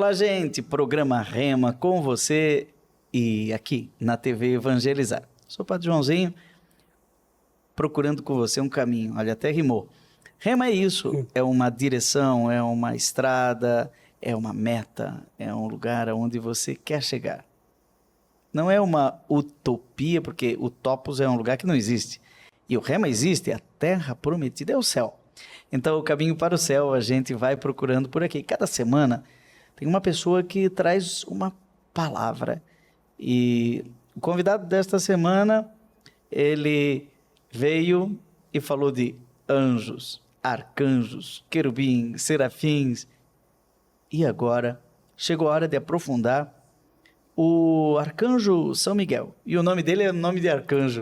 Olá, gente, programa Rema com você e aqui na TV Evangelizar. Sou o Padre Joãozinho, procurando com você um caminho. Olha, até rimou. Rema é isso, é uma direção, é uma estrada, é uma meta, é um lugar onde você quer chegar. Não é uma utopia, porque o topos é um lugar que não existe. E o Rema existe, a terra prometida é o céu. Então, o caminho para o céu a gente vai procurando por aqui. Cada semana tem uma pessoa que traz uma palavra. E o convidado desta semana, ele veio e falou de anjos, arcanjos, querubins, serafins. E agora chegou a hora de aprofundar o arcanjo São Miguel. E o nome dele é nome de arcanjo.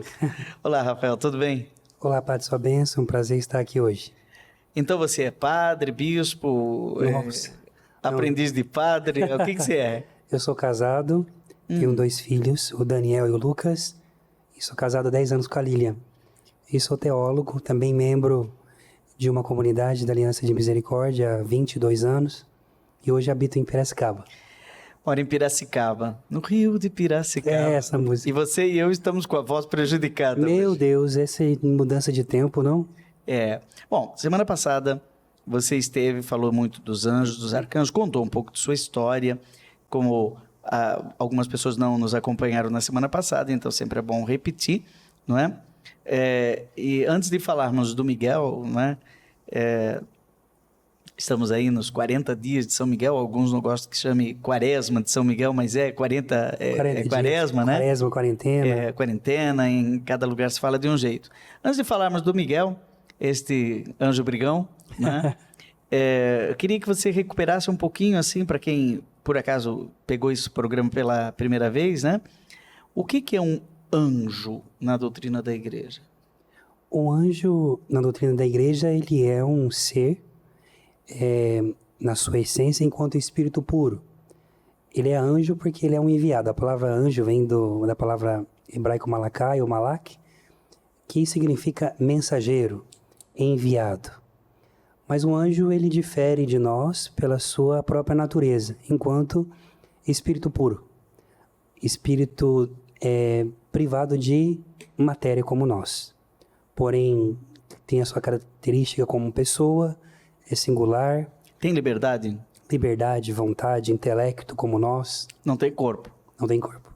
Olá, Rafael, tudo bem? Olá, Padre, sua bênção, um prazer estar aqui hoje. Então você é padre, bispo, aprendiz de padre, o que você é? Eu sou casado, tenho 2 filhos, o Daniel e o Lucas, e sou casado há 10 anos com a Lilian. E sou teólogo, também membro de uma comunidade da Aliança de Misericórdia há 22 anos, e hoje habito em Piracicaba. Moro em Piracicaba, no Rio de Piracicaba. É essa música. E você e eu estamos com a voz prejudicada. Meu hoje. Deus, essa mudança de tempo, não? É. Bom, semana passada você esteve, falou muito dos anjos, dos arcanjos, contou um pouco de sua história, como algumas pessoas não nos acompanharam na semana passada, então sempre é bom repetir, não é? E antes de falarmos do Miguel, não é? Estamos aí nos 40 dias de São Miguel, alguns não gostam que chame quaresma de São Miguel, mas é 40 quaresma, né? Quaresma, quarentena. Quarentena, em cada lugar se fala de um jeito. Antes de falarmos do Miguel, este anjo brigão, né? Eu queria que você recuperasse um pouquinho, assim, para quem, por acaso, pegou esse programa pela primeira vez, né? O que é um anjo na doutrina da igreja? O anjo, na doutrina da igreja, ele é um ser, na sua essência, enquanto espírito puro. Ele é anjo porque ele é um enviado. A palavra anjo vem da palavra hebraico malakai ou malak, que significa mensageiro, enviado. Mas o anjo, ele difere de nós pela sua própria natureza, enquanto espírito puro. Espírito privado de matéria como nós. Porém, tem a sua característica como pessoa, é singular. Tem liberdade? Liberdade, vontade, intelecto como nós. Não tem corpo. Não tem corpo.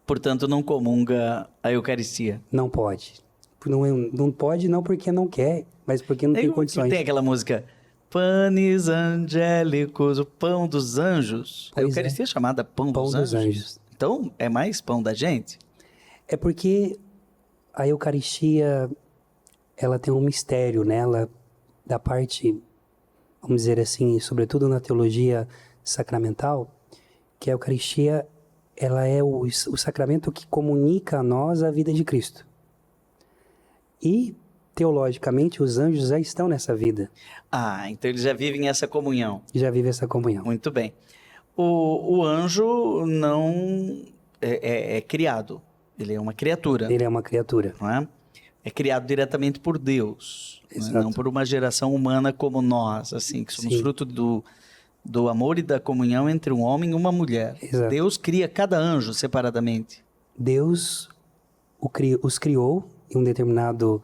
Portanto, não comunga a Eucaristia. Não pode. Não pode não porque não quer, mas porque não tem condições. Tem aquela música, Panis Angélicos, o pão dos anjos. A Eucaristia é chamada pão dos anjos. Então, é mais pão da gente? É porque a Eucaristia, ela tem um mistério nela, da parte, vamos dizer assim, sobretudo na teologia sacramental, que a Eucaristia, ela é o sacramento que comunica a nós a vida de Cristo. E, teologicamente, os anjos já estão nessa vida. Então eles já vivem essa comunhão. Já vivem essa comunhão. Muito bem. O anjo não é criado, ele é uma criatura. Ele é uma criatura. Não é? É criado diretamente por Deus, Exato. não por uma geração humana como nós, assim, que somos fruto do amor e da comunhão entre um homem e uma mulher. Exato. Deus cria cada anjo separadamente. Deus os criou em um determinado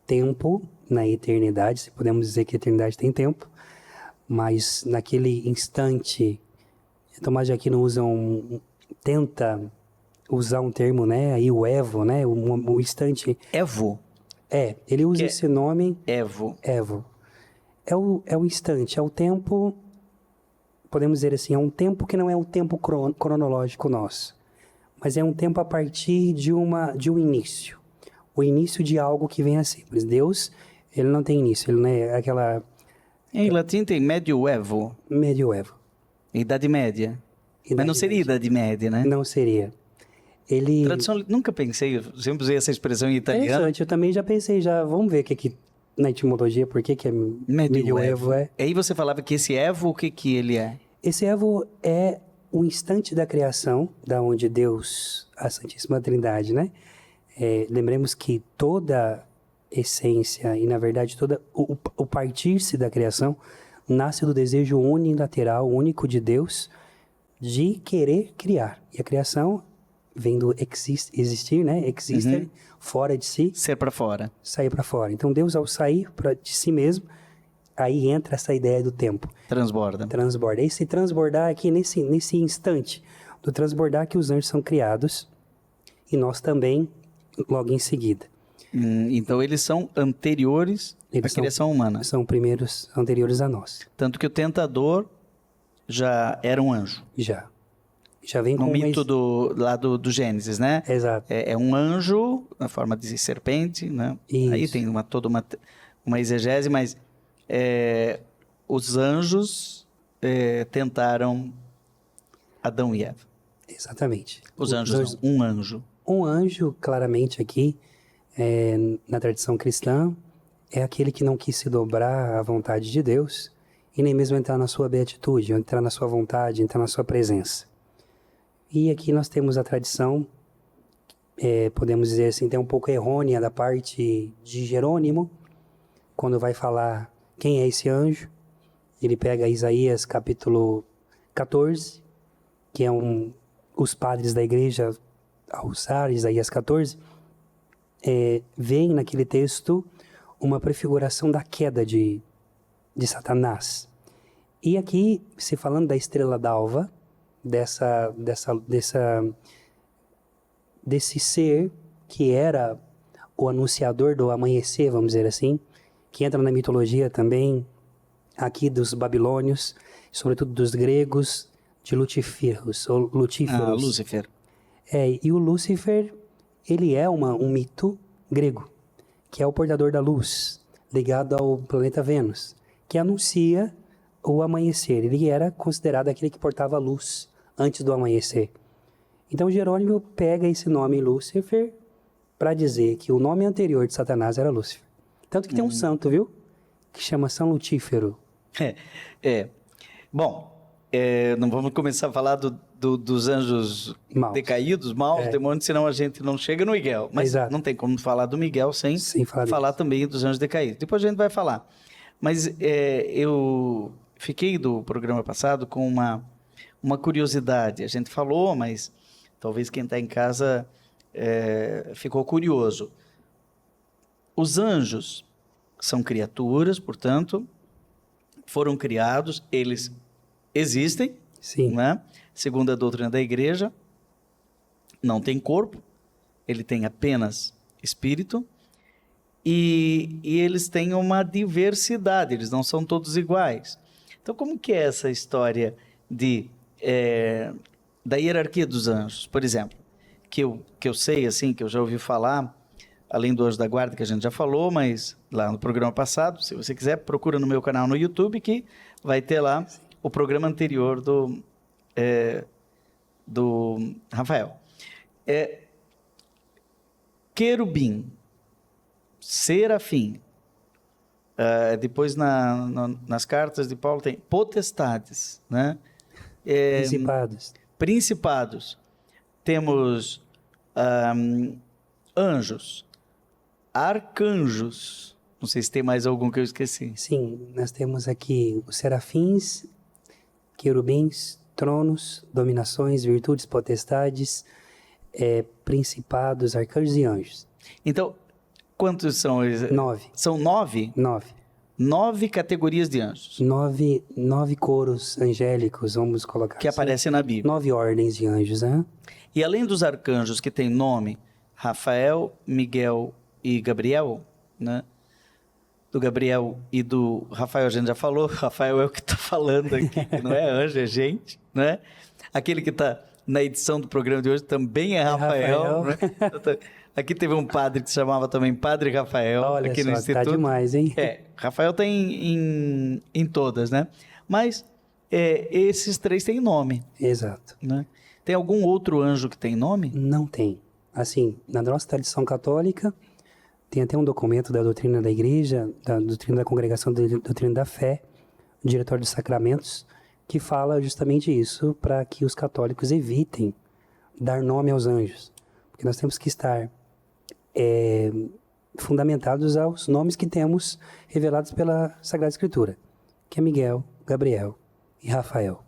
tempo, na eternidade, se podemos dizer que a eternidade tem tempo, mas naquele instante, Tomás de Aquino tenta usar um termo, né, aí o Evo, né, o instante... Evo? Ele usa esse nome... Evo. É o instante, é o tempo, podemos dizer assim, é um tempo que não é um tempo cronológico nosso, mas é um tempo a partir de um início. O início de algo que vem a ser. Mas Deus, ele não tem início, ele não é aquela... Em latim tem medioevo. Medioevo. Idade Média. Mas não seria Idade Média, né? Não seria. Tradução, nunca pensei, eu sempre usei essa expressão em italiano. Interessante, eu também já pensei, vamos ver o que na etimologia, por que é medioevo. Aí você falava que esse Evo, o que ele é? Esse Evo é o instante da criação, da onde Deus, a Santíssima Trindade, né? Lembremos que toda essência e, na verdade, todo o partir-se da criação nasce do desejo unilateral, único de Deus, de querer criar. E a criação vem do existir, né? Exister, fora de si, Ser para fora. sair para fora. Então, Deus, ao sair de si mesmo, aí entra essa ideia do tempo. Transborda. Transborda. Esse transbordar aqui, nesse instante do transbordar que os anjos são criados, e nós também, logo em seguida. Então eles são anteriores à criação humana. São primeiros, anteriores a nós. Tanto que o tentador já era um anjo. Já vem No com mito do Gênesis, né? Exato. É um anjo, na forma de serpente, né? Isso. Aí tem toda uma exegese, mas os anjos tentaram Adão e Eva. Exatamente. Os anjos não, um anjo. Um anjo, claramente aqui, na tradição cristã, é aquele que não quis se dobrar à vontade de Deus e nem mesmo entrar na sua beatitude, entrar na sua vontade, entrar na sua presença. E aqui nós temos a tradição, podemos dizer assim, até um pouco errônea da parte de Jerônimo, quando vai falar quem é esse anjo. Ele pega Isaías capítulo 14, que é os padres da igreja, ao usar Isaías 14, veem naquele texto uma prefiguração da queda de Satanás. E aqui, se falando da estrela d'alva, desse ser que era o anunciador do amanhecer, vamos dizer assim, que entra na mitologia também, aqui dos babilônios, sobretudo dos gregos, de Lutíferos, ou Lutíferos. Ah, Lúcifer. E o Lúcifer, ele é um mito grego, que é o portador da luz, ligado ao planeta Vênus, que anuncia o amanhecer. Ele era considerado aquele que portava a luz antes do amanhecer. Então Jerônimo pega esse nome Lúcifer para dizer que o nome anterior de Satanás era Lúcifer. Tanto que tem um santo, viu? Que chama São Lutífero. Bom, não vamos começar a falar dos anjos Maus. decaídos, maus, demônios, senão a gente não chega no Miguel. Mas Exato. não tem como falar do Miguel sem falar também dos anjos decaídos. Depois a gente vai falar. Mas eu fiquei do programa passado com uma curiosidade. A gente falou, mas talvez quem está em casa ficou curioso. Os anjos são criaturas, portanto, foram criados, eles existem, Sim. né? Segundo a doutrina da igreja, não tem corpo, ele tem apenas espírito, e eles têm uma diversidade, eles não são todos iguais. Então, como que é essa história da hierarquia dos anjos, por exemplo? Que eu sei, assim, que eu já ouvi falar, além do anjo da guarda, que a gente já falou, mas lá no programa passado, se você quiser, procura no meu canal no YouTube, que vai ter lá o programa anterior do Rafael. Querubim, serafim, depois nas cartas de Paulo tem potestades, né? Principados. Temos anjos, arcanjos. Não sei se tem mais algum que eu esqueci. Sim, nós temos aqui os serafins, querubins, tronos, dominações, virtudes, potestades, principados, arcanjos e anjos. Então, quantos são eles? 9. São 9? 9. 9 categorias de anjos. 9 coros angélicos, vamos colocar que aparecem na Bíblia. 9 ordens de anjos, né? E além dos arcanjos que têm nome, Rafael, Miguel e Gabriel, né? Do Gabriel e do Rafael a gente já falou, Rafael é o que está falando aqui, que não é anjo, é gente, né? Aquele que está na edição do programa de hoje também é Rafael. Né? Aqui teve um padre que se chamava também Padre Rafael. Olha aqui só, no Instituto. Tá demais, hein? Rafael tem em todas, né? Mas esses 3 têm nome. Exato. Né? Tem algum outro anjo que tem nome? Não tem. Assim, na nossa tradição católica, tem até um documento da doutrina da igreja, da doutrina da congregação, da doutrina da fé, o Diretório dos Sacramentos, que fala justamente isso, para que os católicos evitem dar nome aos anjos. Porque nós temos que estar fundamentados aos nomes que temos revelados pela Sagrada Escritura. que é Miguel, Gabriel e Rafael.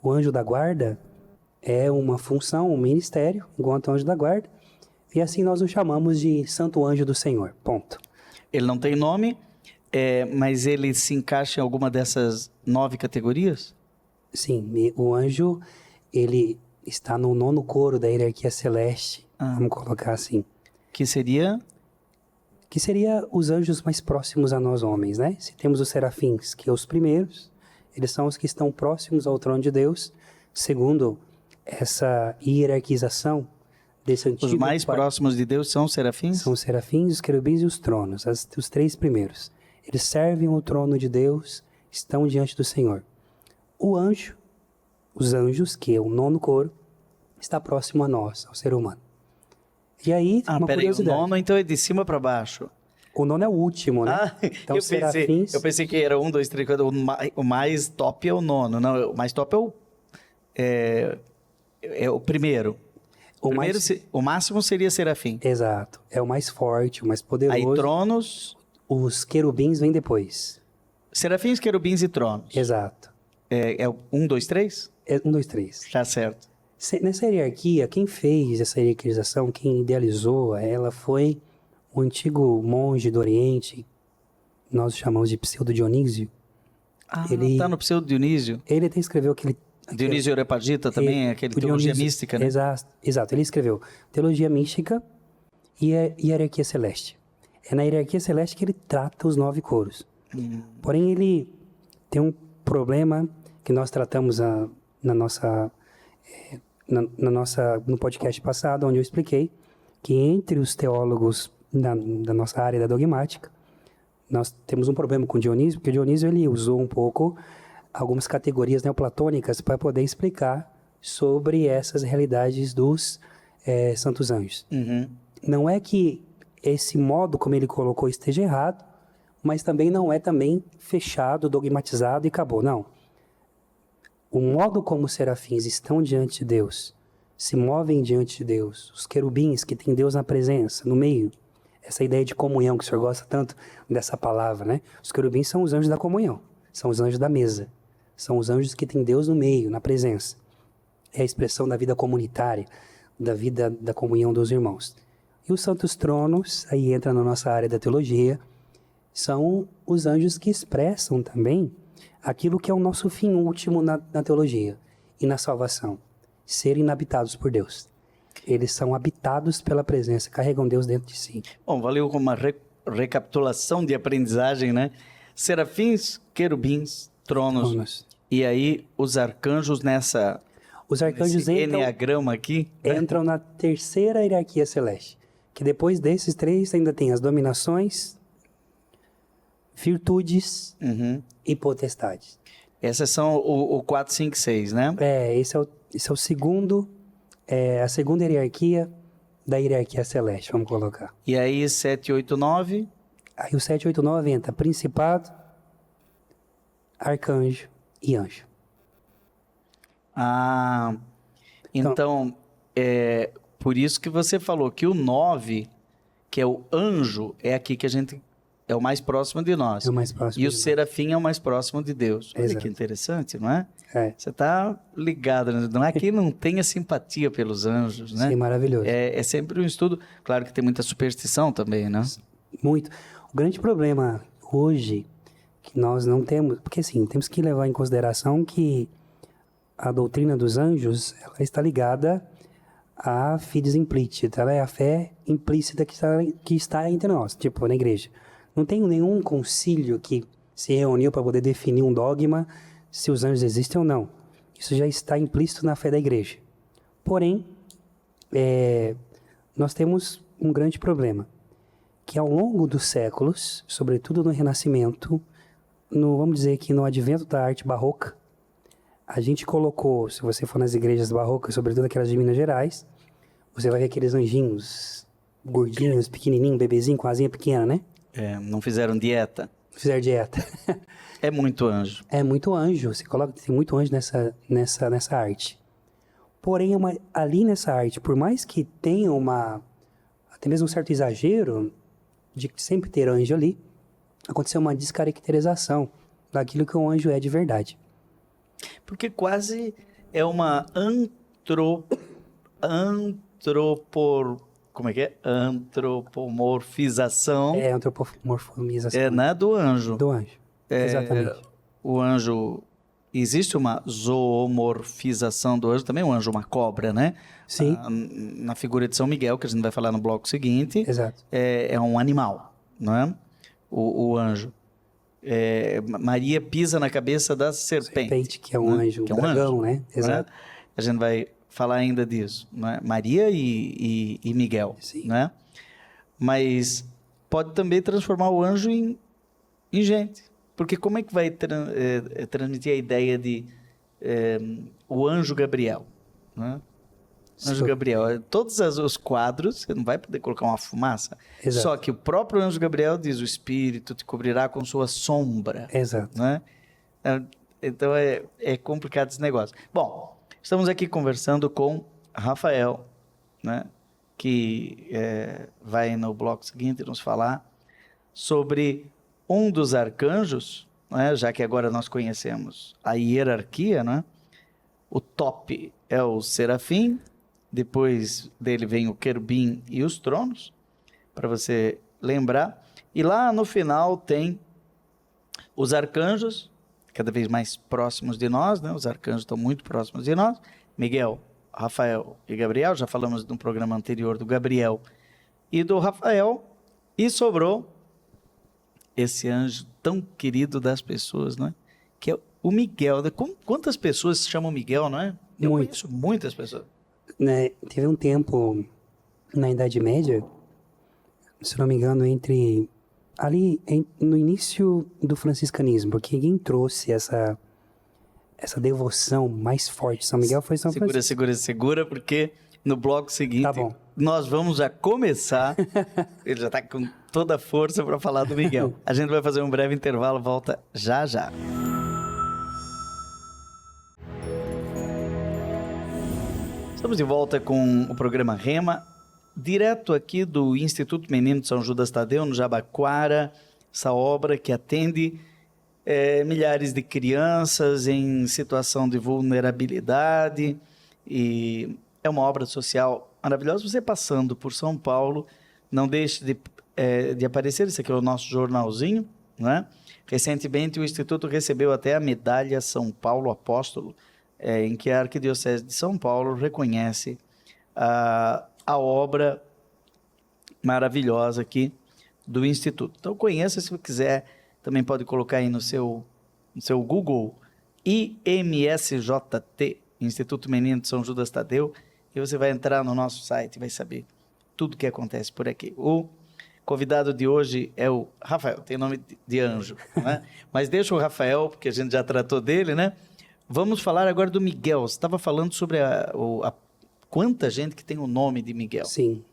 O anjo da guarda é uma função, um ministério, enquanto anjo da guarda, e assim nós o chamamos de Santo Anjo do Senhor, ponto. Ele não tem nome, mas ele se encaixa em alguma dessas 9 categorias? Sim, o anjo, ele está no 9º coro da hierarquia celeste, vamos colocar assim. Que seria? Que seria os anjos mais próximos a nós homens, né? Se temos os serafins, que é os primeiros, eles são os que estão próximos ao trono de Deus, segundo essa hierarquização desse antigo... Os mais próximos de Deus são os serafins? São os serafins, os querubins e os tronos, os 3 primeiros. Eles servem o trono de Deus, estão diante do Senhor. O anjo, os anjos, que é o 9º coro, está próximo a nós, ao ser humano. E aí, uma curiosidade. O 9º então é de cima para baixo. O 9º é o último, né? Então, eu pensei que era 1, 2, 3, 4. O mais top é o 9º. Não, o mais top é o primeiro. O máximo seria serafim. Exato. É o mais forte, o mais poderoso. Aí tronos. Os querubins vêm depois. Serafins, querubins e tronos. Exato. É 1, 2, 3? É 1, 2, 3. Tá certo. Nessa hierarquia, quem fez essa hierarquização, quem idealizou ela foi o antigo monge do Oriente, nós chamamos de Pseudo-Dionísio. Ele está no Pseudo-Dionísio. Ele até escreveu aquele... Dionísio Areopagita também, aquele teologia mística, né? Exato, ele escreveu teologia mística e a hierarquia celeste. É na hierarquia celeste que ele trata os 9 coros. Porém, ele tem um problema que nós tratamos no podcast passado, onde eu expliquei que entre os teólogos da nossa área da dogmática, nós temos um problema com Dionísio, porque Dionísio ele usou um pouco algumas categorias neoplatônicas para poder explicar sobre essas realidades dos santos anjos. Não é que esse modo como ele colocou esteja errado, mas também não é também fechado, dogmatizado e acabou. Não. O modo como os serafins estão diante de Deus, se movem diante de Deus, os querubins que têm Deus na presença, no meio, essa ideia de comunhão que o senhor gosta tanto dessa palavra, né? Os querubins são os anjos da comunhão, são os anjos da mesa, são os anjos que têm Deus no meio, na presença. É a expressão da vida comunitária, da vida da comunhão dos irmãos. E os santos tronos, aí entra na nossa área da teologia, são os anjos que expressam também aquilo que é o nosso fim último na teologia e na salvação, serem habitados por Deus. Eles são habitados pela presença, carregam Deus dentro de si. Bom, valeu como uma recapitulação de aprendizagem, né? Serafins, querubins, tronos. E aí os arcanjos Os arcanjos enneagrama aqui entram na 3ª hierarquia celeste, que depois desses 3 ainda tem as dominações, virtudes e potestades. Essas são o 4, 5, 6, né? Esse é o segundo, a segunda hierarquia da hierarquia celeste, vamos colocar. E aí 7, 8, 9? Aí o 7, 8, 9 entra principado, arcanjo e anjo. Então por isso que você falou que o 9, que é o anjo, é aqui que a gente... É o mais próximo de nós. É o mais próximo. E o serafim é o mais próximo de Deus. Olha que interessante, não é? Você está ligado, né? Não é que não tenha simpatia pelos anjos, né? Sim, maravilhoso. É sempre um estudo, claro que tem muita superstição também, né? Muito. O grande problema hoje, que nós não temos... Porque assim, temos que levar em consideração que a doutrina dos anjos, ela está ligada à fides implicita. Ela é a fé implícita que está entre nós, tipo, na igreja. Não tem nenhum concílio que se reuniu para poder definir um dogma se os anjos existem ou não. Isso já está implícito na fé da igreja. Porém, nós temos um grande problema, que ao longo dos séculos, sobretudo no Renascimento, vamos dizer que no advento da arte barroca, a gente colocou, se você for nas igrejas barrocas, sobretudo aquelas de Minas Gerais, você vai ver aqueles anjinhos gordinhos, pequenininhos, bebezinho com asinha pequena, né? Não fizeram dieta. Fizeram dieta. É muito anjo. É muito anjo. Você coloca, tem muito anjo nessa arte. Porém, ali nessa arte, por mais que tenha até mesmo um certo exagero de sempre ter anjo ali, aconteceu uma descaracterização daquilo que um anjo é de verdade. Porque quase é uma como é que é? Antropomorfização É antropomorfização né, do anjo. do anjo. Exatamente. O anjo, existe uma zoomorfização do anjo, também o anjo é uma cobra, né? Sim. Na figura de São Miguel, que a gente vai falar no bloco seguinte, Exato. é um animal, não é? O anjo. Maria pisa na cabeça da serpente. Que é um anjo, que é um dragão, anjo, né? não é? Exato. A gente vai falar ainda disso, não é? Maria e Miguel, Sim. né? Mas pode também transformar o anjo em gente. Porque como é que vai transmitir a ideia de o anjo Gabriel, né? Anjo Gabriel, todos os quadros, você não vai poder colocar uma fumaça. Exato. Só que o próprio anjo Gabriel diz, o Espírito te cobrirá com sua sombra. Exato. Né? Então é complicado esse negócio. Bom, estamos aqui conversando com Rafael, né? Que vai no bloco seguinte nos falar sobre um dos arcanjos, né? Já que agora nós conhecemos a hierarquia, né? O top é o serafim, depois dele vem o querubim e os tronos, para você lembrar. E lá no final tem os arcanjos, cada vez mais próximos de nós, né? Os arcanjos estão muito próximos de nós. Miguel, Rafael e Gabriel, já falamos no programa anterior do Gabriel e do Rafael, e sobrou esse anjo tão querido das pessoas, né? Que é o Miguel. Quantas pessoas se chamam Miguel, não é? Eu conheço muitas pessoas. Né, teve um tempo na Idade Média, se não me engano, no início do franciscanismo, porque quem trouxe essa devoção mais forte de São Miguel foi São Francisco. Segura, porque no bloco seguinte nós vamos já começar. Ele já está com toda a força para falar do Miguel. A gente vai fazer um breve intervalo, volta já já. Estamos de volta com o programa Rema, direto aqui do Instituto Menino de São Judas Tadeu, no Jabaquara, essa obra que atende milhares de crianças em situação de vulnerabilidade, e é uma obra social maravilhosa. Você passando por São Paulo, não deixe de aparecer, esse aqui é o nosso jornalzinho, né? Recentemente o Instituto recebeu até a medalha São Paulo Apóstolo, em que a Arquidiocese de São Paulo reconhece a obra maravilhosa aqui do Instituto. Então conheça, se quiser, também pode colocar aí no seu Google, IMSJT, Instituto Menino de São Judas Tadeu, e você vai entrar no nosso site e vai saber tudo o que acontece por aqui. O convidado de hoje é o Rafael, tem nome de anjo, né? Mas deixa o Rafael, porque a gente já tratou dele, né? Vamos falar agora do Miguel. Você estava falando sobre quanta gente que tem o nome de Miguel. Sim.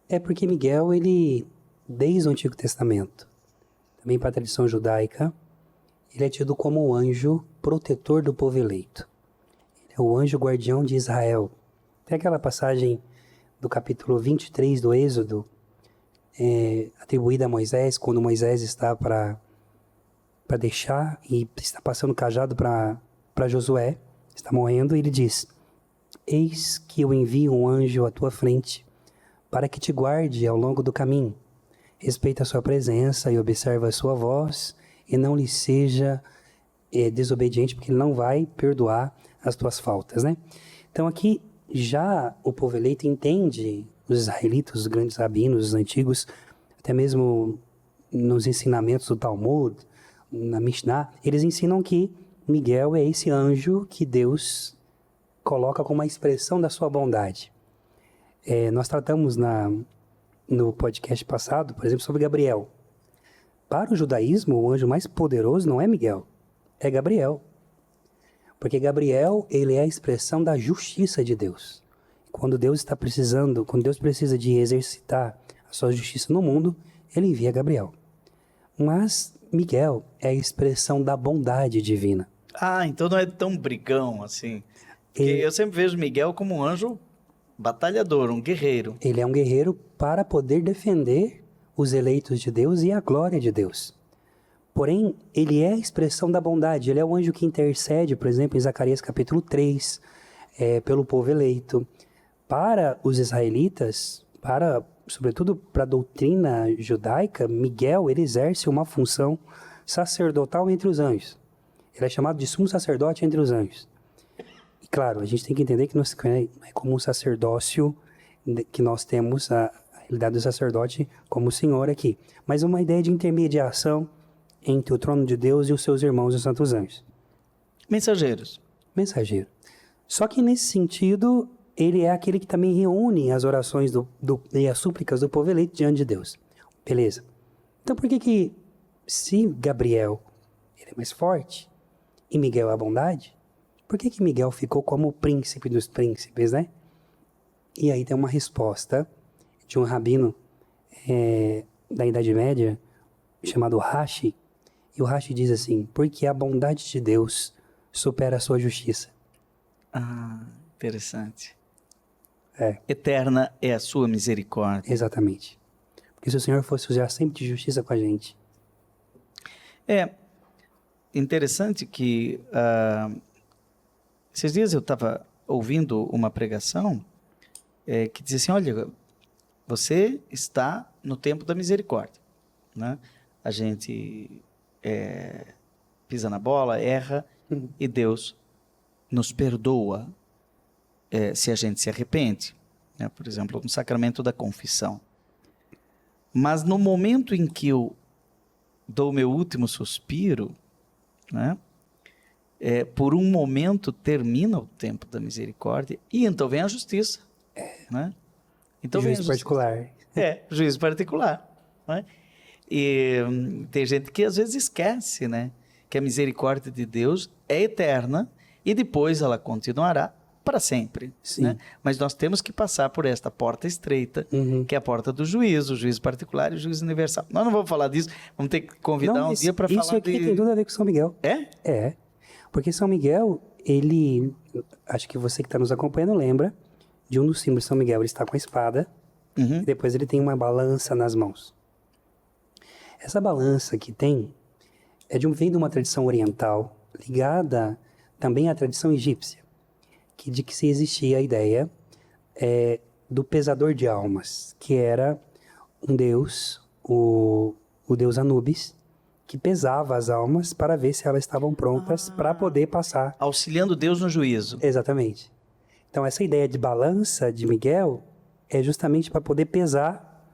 É porque Miguel, ele, desde o Antigo Testamento, também para a tradição judaica, ele é tido como o anjo protetor do povo eleito. Ele é o anjo guardião de Israel. Tem aquela passagem do capítulo 23 do Êxodo, atribuída a Moisés, quando Moisés está para deixar e está passando o cajado para Josué, está morrendo, e ele diz: eis que eu envio um anjo à tua frente, para que te guarde ao longo do caminho. Respeita a sua presença e observa a sua voz, e não lhe seja desobediente, porque ele não vai perdoar as tuas faltas, né? Então aqui já o povo eleito entende, os israelitas, os grandes rabinos, os antigos, até mesmo nos ensinamentos do Talmud, na Mishnah, eles ensinam que Miguel é esse anjo que Deus coloca como uma expressão da sua bondade. Nós tratamos no podcast passado, por exemplo, sobre Gabriel. Para o judaísmo, o anjo mais poderoso não é Miguel, é Gabriel. Porque Gabriel, ele é a expressão da justiça de Deus. Quando Deus precisa de exercitar a sua justiça no mundo, ele envia Gabriel. Mas Miguel é a expressão da bondade divina. Ah, então não é tão brigão assim. Eu sempre vejo Miguel como um anjo batalhador, um guerreiro. Ele é um guerreiro para poder defender os eleitos de Deus e a glória de Deus. Porém, ele é a expressão da bondade. Ele é o anjo que intercede, por exemplo, em Zacarias capítulo 3, pelo povo eleito. Para os israelitas, sobretudo para a doutrina judaica, Miguel ele exerce uma função sacerdotal entre os anjos. Ele é chamado de sumo sacerdote entre os anjos. E claro, a gente tem que entender que não é como um sacerdócio que nós temos a realidade do sacerdote como o Senhor aqui, mas uma ideia de intermediação entre o trono de Deus e os seus irmãos, os santos anjos. Mensageiros. Mensageiro. Só que nesse sentido, ele é aquele que também reúne as orações e as súplicas do povo eleito diante de Deus. Beleza. Então por que se Gabriel ele é mais forte e Miguel é a bondade, por que Miguel ficou como o príncipe dos príncipes, né? E aí tem uma resposta de um rabino da Idade Média chamado Rashi. E o Rashi diz assim: porque a bondade de Deus supera a sua justiça. Ah, interessante. É. Eterna é a sua misericórdia. Exatamente. Porque se o Senhor fosse usar sempre de justiça com a gente. É interessante que esses dias eu estava ouvindo uma pregação que dizia assim, olha, você está no tempo da misericórdia, né? A gente pisa na bola, erra, e Deus nos perdoa se a gente se arrepende, né? Por exemplo, no sacramento da confissão. Mas no momento em que eu dou meu último suspiro, né? Por um momento termina o tempo da misericórdia e então vem a justiça, né? Então juízo particular. Juízo particular, né? E tem gente que às vezes esquece, né? Que a misericórdia de Deus é eterna e depois ela continuará para sempre. Sim. Né? Mas nós temos que passar por esta porta estreita, que é a porta do juízo, o juízo particular e o juízo universal. Nós não vamos falar disso, vamos ter que convidar um dia para falar Isso aqui tem tudo a ver com São Miguel. É? É. Porque São Miguel, ele... Acho que você que está nos acompanhando lembra de um dos símbolos de São Miguel. Ele está com a espada e depois ele tem uma balança nas mãos. Essa balança que tem vem de uma tradição oriental ligada também à tradição egípcia, de que se existia a ideia do pesador de almas, que era um deus, o deus Anubis, que pesava as almas para ver se elas estavam prontas para poder passar. Auxiliando Deus no juízo. Exatamente. Então essa ideia de balança de Miguel é justamente para poder pesar.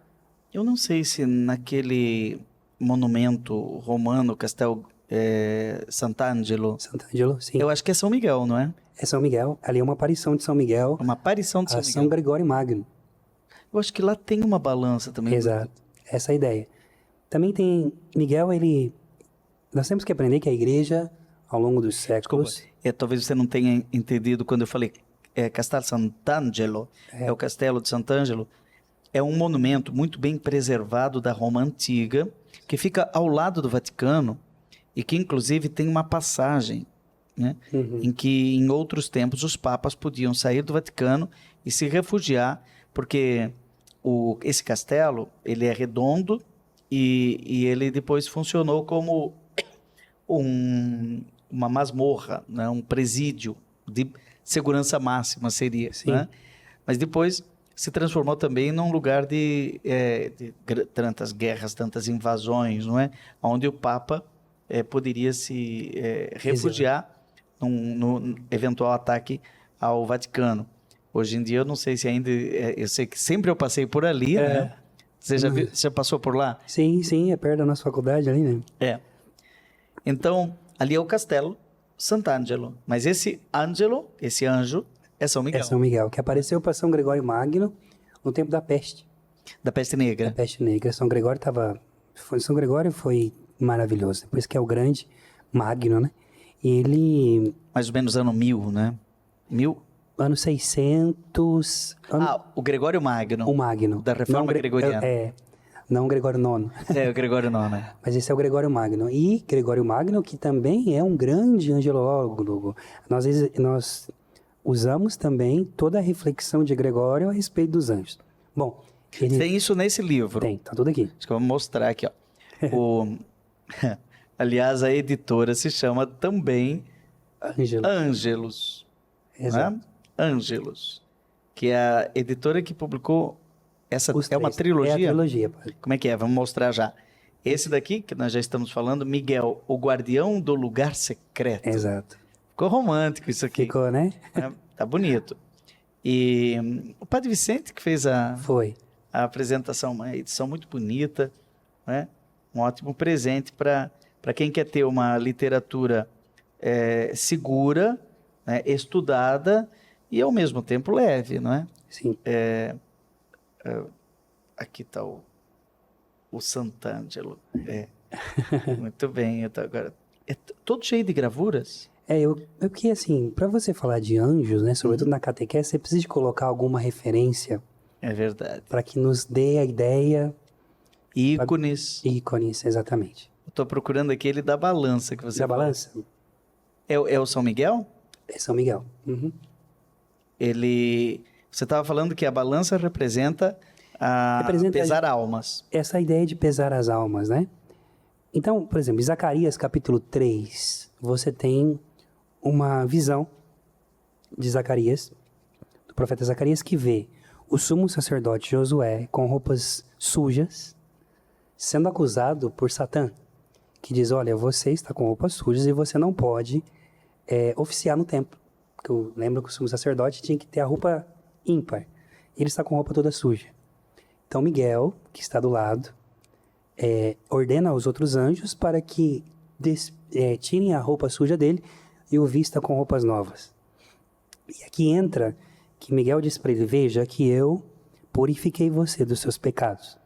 Eu não sei se naquele monumento romano, Castel Sant'Angelo. Sant'Angelo, sim. Eu acho que é São Miguel, não é? É São Miguel. Ali é uma aparição de São Miguel. Uma aparição de São a Miguel. São Gregório Magno. Eu acho que lá tem uma balança também. Exato. Essa é a ideia. Também tem Miguel, nós temos que aprender que a igreja, ao longo dos séculos... Talvez você não tenha entendido quando eu falei Castel Sant'Angelo, é o Castelo de Sant'Angelo. É um monumento muito bem preservado da Roma Antiga, que fica ao lado do Vaticano e que inclusive tem uma passagem, né? Em que em outros tempos os papas podiam sair do Vaticano e se refugiar, porque esse castelo ele é redondo e ele depois funcionou como uma masmorra, né? Um presídio de segurança máxima seria, né? Mas depois se transformou também num lugar de tantas guerras, tantas invasões, não é? Onde o Papa poderia se refugiar num eventual ataque ao Vaticano. Hoje em dia eu não sei se ainda... eu sei que sempre eu passei por ali, né? Você já passou por lá? Sim, é perto da nossa faculdade ali, né? Então, ali é o Castelo Sant'Angelo. Mas esse anjo, é São Miguel. É São Miguel, que apareceu para São Gregório Magno no tempo da peste. Da peste negra. Da peste negra. São Gregório foi maravilhoso. Por isso que é o grande Magno, né? Ele... Mais ou menos ano 1000, né? 1000? Ano 600... o Gregório Magno. O Magno. Da Reforma Gregoriana. Não o Gregório IX. O Gregório IX, Mas esse é o Gregório Magno. E Gregório Magno, que também é um grande angelólogo. Nós usamos também toda a reflexão de Gregório a respeito dos anjos. Bom, tem isso nesse livro. Tem, tá tudo aqui. Acho que eu vou mostrar aqui, ó. Aliás, a editora se chama também Ângelo. Ângelos. Exato. Né? Ângelos. Que é a editora que publicou essa. Os É uma três. trilogia? É a trilogia, padre. Como é que é? Vamos mostrar já. Esse daqui, que nós já estamos falando, Miguel, o Guardião do Lugar Secreto. Exato. Ficou romântico isso aqui. Ficou, né? Tá bonito. E o Padre Vicente que fez Foi. a apresentação, uma edição muito bonita, né? Um ótimo presente para quem quer ter uma literatura segura, né? Estudada e ao mesmo tempo leve, não é? Sim. Aqui está o Sant'Angelo. Muito bem. Agora, é todo cheio de gravuras? Eu que assim, para você falar de anjos, né, sobretudo na catequese, você precisa de colocar alguma referência É verdade. para que nos dê a ideia. Ícones. Exatamente. Estou procurando aquele da balança que você Da falou. balança? É o São Miguel? É São Miguel. Uhum. Você estava falando que a balança representa pesar almas. Essa ideia de pesar as almas, né? Então, por exemplo, em Zacarias capítulo 3, você tem uma visão de Zacarias, do profeta Zacarias, que vê o sumo sacerdote Josué com roupas sujas, sendo acusado por Satã, que diz, olha, você está com roupas sujas e você não pode oficiar no templo. Porque eu lembro que o sumo sacerdote tinha que ter a roupa ímpar. Ele está com a roupa toda suja. Então Miguel, que está do lado, ordena aos outros anjos para que tirem a roupa suja dele e o vista com roupas novas. E aqui entra que Miguel diz para ele, veja que eu purifiquei você dos seus pecados.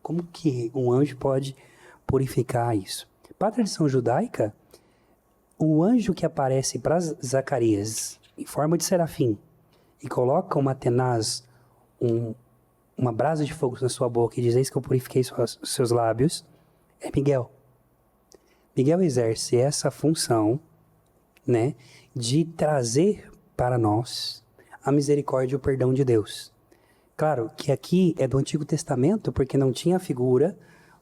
Como que um anjo pode purificar isso? Para a tradição judaica, o anjo que aparece para Zacarias em forma de serafim e coloca uma tenaz, uma brasa de fogo na sua boca e diz, eis que eu purifiquei seus lábios, é Miguel. Miguel exerce essa função, né, de trazer para nós a misericórdia e o perdão de Deus. Claro que aqui é do Antigo Testamento, porque não tinha a figura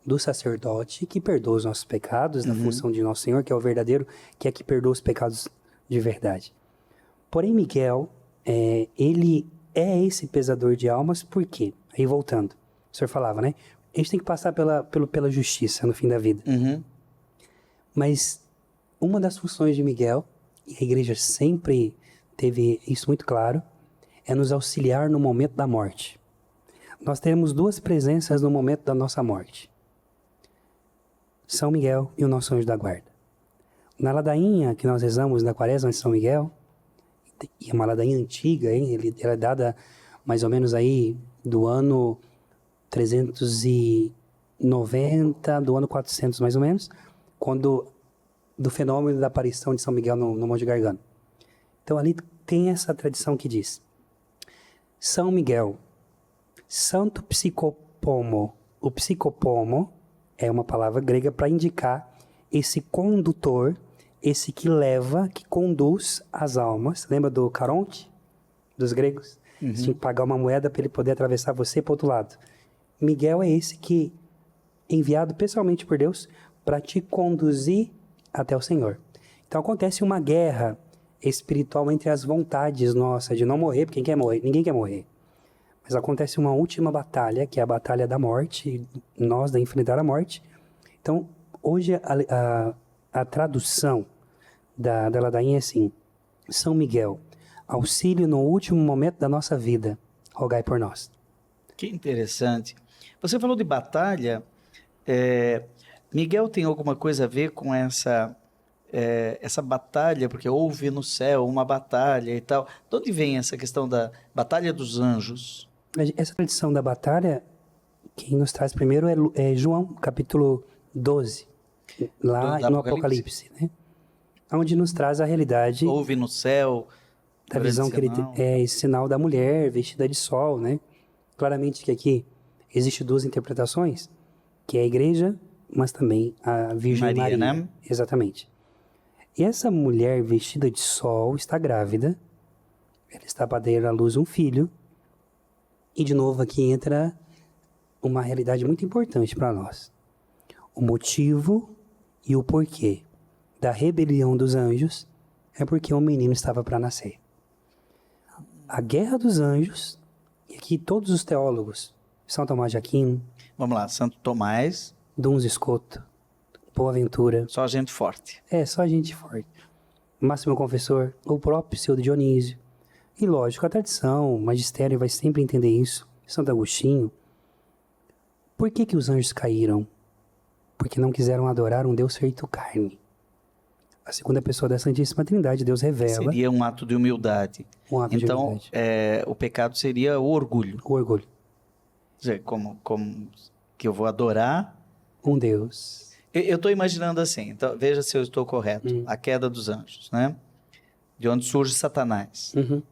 do sacerdote que perdoa os nossos pecados, na função de Nosso Senhor, que é o verdadeiro, que é que perdoa os pecados de verdade. Porém, Miguel, ele é esse pesador de almas, por quê? Aí voltando, o senhor falava, né? A gente tem que passar pela justiça no fim da vida. Uhum. Mas uma das funções de Miguel, e a igreja sempre teve isso muito claro, é nos auxiliar no momento da morte. Nós teremos duas presenças no momento da nossa morte. São Miguel e o nosso anjo da guarda. Na ladainha que nós rezamos na quaresma de São Miguel, e é uma ladainha antiga, hein? Ela é dada mais ou menos aí do ano 390, do ano 400 mais ou menos, do fenômeno da aparição de São Miguel no Monte Gargano. Então ali tem essa tradição que diz, São Miguel, Santo Psicopomo. O psicopomo é uma palavra grega para indicar esse condutor, esse que leva, que conduz as almas. Lembra do Caronte, dos gregos? Você tinha que pagar uma moeda para ele poder atravessar você para o outro lado. Miguel é esse que, enviado pessoalmente por Deus, para te conduzir até o Senhor. Então acontece uma guerra espiritual entre as vontades nossas de não morrer, porque ninguém quer morrer. Mas acontece uma última batalha, que é a batalha da morte, nós da enfrentar a morte. Então, hoje a tradução da ladainha é assim, São Miguel, auxílio no último momento da nossa vida, rogai por nós. Que interessante. Você falou de batalha, Miguel tem alguma coisa a ver com essa batalha, porque houve no céu uma batalha e tal. De onde vem essa questão da batalha dos anjos? Essa tradição da batalha, quem nos traz primeiro é João, capítulo 12, lá no Apocalipse, né? Onde nos traz a realidade. Houve no céu. Da visão que ele é esse sinal da mulher vestida de sol, né? Claramente que aqui existe duas interpretações, que é a igreja, mas também a Virgem Maria, né? Exatamente. E essa mulher vestida de sol está grávida, ela está para dar à luz um filho, e de novo aqui entra uma realidade muito importante para nós. O motivo E o porquê da rebelião dos anjos é porque um menino estava para nascer. A guerra dos anjos, e aqui todos os teólogos, São Tomás de Aquino, Vamos lá, Santo Tomás, Duns Scoto, Boaventura, só gente forte. só gente forte. Máximo Confessor, o próprio Pseudo Dionísio. E lógico, a tradição, o magistério vai sempre entender isso. Santo Agostinho. Por que os anjos caíram? Porque não quiseram adorar um Deus feito carne. A segunda pessoa da Santíssima Trindade, Deus revela. Seria um ato de humildade. Um ato de Então, humildade. o pecado seria o orgulho. O orgulho. Quer dizer, como que eu vou adorar. Um Deus. Eu estou imaginando assim, então, veja se eu estou correto. A queda dos anjos, né? De onde surge Satanás, Uhum.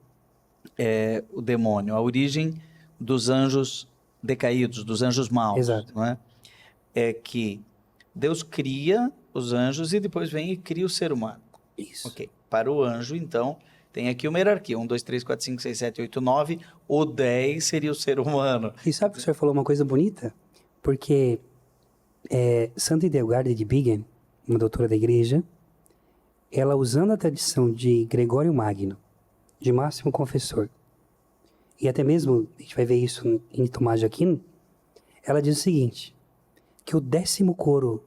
o demônio, a origem dos anjos decaídos, dos anjos maus. Exato. Não é? É que Deus cria os anjos e depois vem e cria o ser humano. Isso. Ok. Para o anjo, então, tem aqui uma hierarquia. 1, 2, 3, 4, 5, 6, 7, 8, 9. O 10 seria o ser humano. E sabe que o senhor falou uma coisa bonita? Porque Santa Hildegarda de Bingen, uma doutora da igreja, ela usando a tradição de Gregório Magno, de Máximo Confessor, e até mesmo, a gente vai ver isso em Tomás de Aquino, ela diz o seguinte, que o 10º coro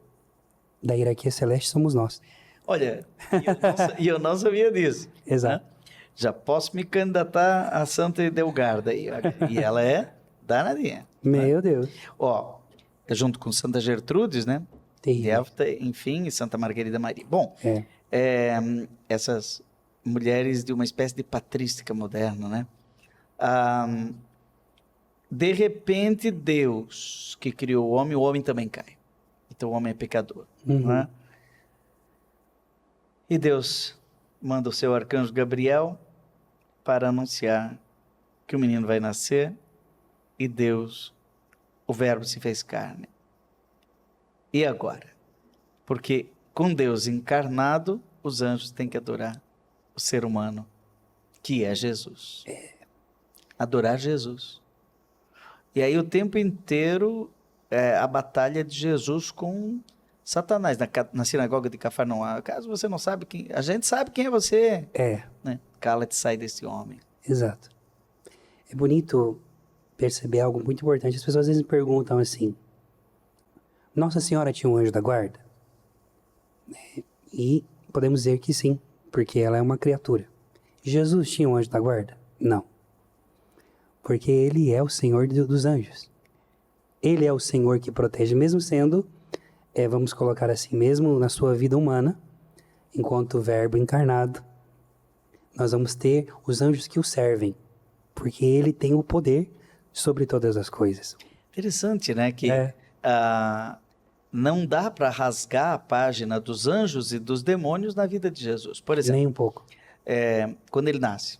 da hierarquia celeste somos nós. Olha, eu não sabia disso. Exato. Né? Já posso me candidatar a Santa Hildegarda. E ela é danadinha. Meu Deus. Ó, junto com Santa Gertrudes, né? Terrível. Enfim, e Santa Margarida Maria. Bom, É. essas mulheres de uma espécie de patrística moderna, né? De repente, Deus que criou o homem também cai. Então, o homem é pecador. Uhum. Não é? E Deus manda o seu arcanjo Gabriel para anunciar que o menino vai nascer e Deus, o Verbo se fez carne. E agora? Porque com Deus encarnado, os anjos têm que adorar o ser humano, que é Jesus. Adorar Jesus. E aí o tempo inteiro a batalha de Jesus com Satanás, na sinagoga de Cafarnaum. Caso você não sabe quem... A gente sabe quem é você. Né? Cala-te, sai desse homem. Exato. É bonito perceber algo muito importante. As pessoas às vezes me perguntam assim, Nossa Senhora tinha um anjo da guarda? E podemos dizer que sim, porque ela é uma criatura. Jesus tinha um anjo da guarda? Não. Porque ele é o Senhor dos anjos. Ele é o Senhor que protege, mesmo sendo, vamos colocar assim, mesmo na sua vida humana, enquanto verbo encarnado, nós vamos ter os anjos que o servem, porque ele tem o poder sobre todas as coisas. Interessante, né? Que não dá para rasgar a página dos anjos e dos demônios na vida de Jesus. Por exemplo, Nem um pouco. Quando ele nasce.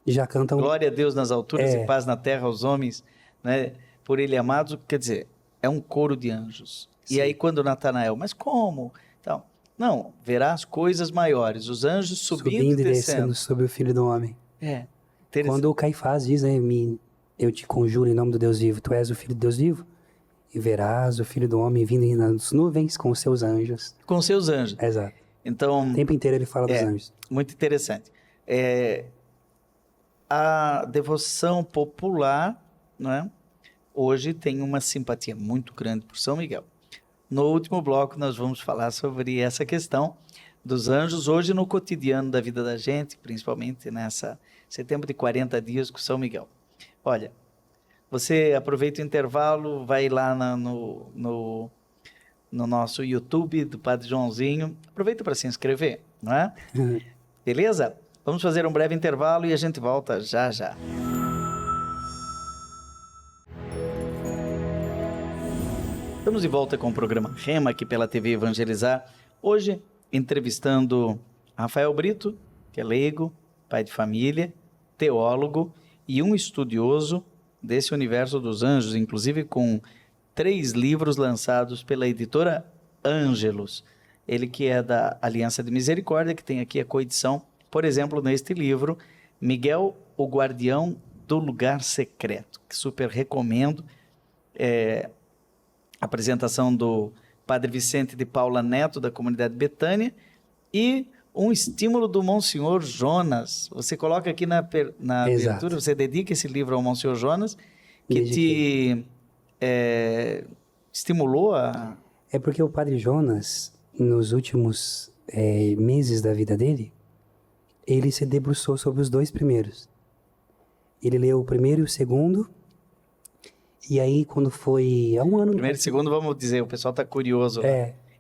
Já cantam... Glória a Deus nas alturas e paz na terra aos homens, né? Por ele amados, quer dizer, é um coro de anjos. Sim. E aí quando Natanael, mas como? Então, não, verás coisas maiores, os anjos subindo e descendo sobre o Filho do Homem. Quando o Caifás diz, né, eu te conjuro em nome do Deus vivo, tu és o Filho de Deus vivo, e verás o Filho do Homem vindo nas nuvens com os seus anjos. Com os seus anjos. Exato. Então, o tempo inteiro ele fala dos anjos. Muito interessante. A devoção popular, não é? Hoje tem uma simpatia muito grande por São Miguel. No último bloco nós vamos falar sobre essa questão dos anjos, hoje no cotidiano da vida da gente, principalmente esse tempo de 40 dias com São Miguel. Olha, você aproveita o intervalo, vai lá no nosso YouTube do Padre Joãozinho, aproveita para se inscrever, não é? Beleza? Vamos fazer um breve intervalo e a gente volta já já. Estamos de volta com o programa Rema aqui pela TV Evangelizar. Hoje, entrevistando Rafael Brito, que é leigo, pai de família, teólogo e um estudioso desse universo dos anjos, inclusive com 3 livros lançados pela editora Ângelos. Ele que é da Aliança de Misericórdia, que tem aqui a coedição, por exemplo, neste livro, Miguel, o Guardião do Lugar Secreto, que super recomendo. Apresentação do Padre Vicente de Paula Neto, da comunidade Betânia, e um estímulo do Monsenhor Jonas. Você coloca aqui na abertura, você dedica esse livro ao Monsenhor Jonas, que te estimulou a... É porque o Padre Jonas, nos últimos meses da vida dele, ele se debruçou sobre os 2 primeiros. Ele leu o primeiro e o segundo, e aí quando foi há um ano... Primeiro e segundo, vamos dizer, o pessoal está curioso.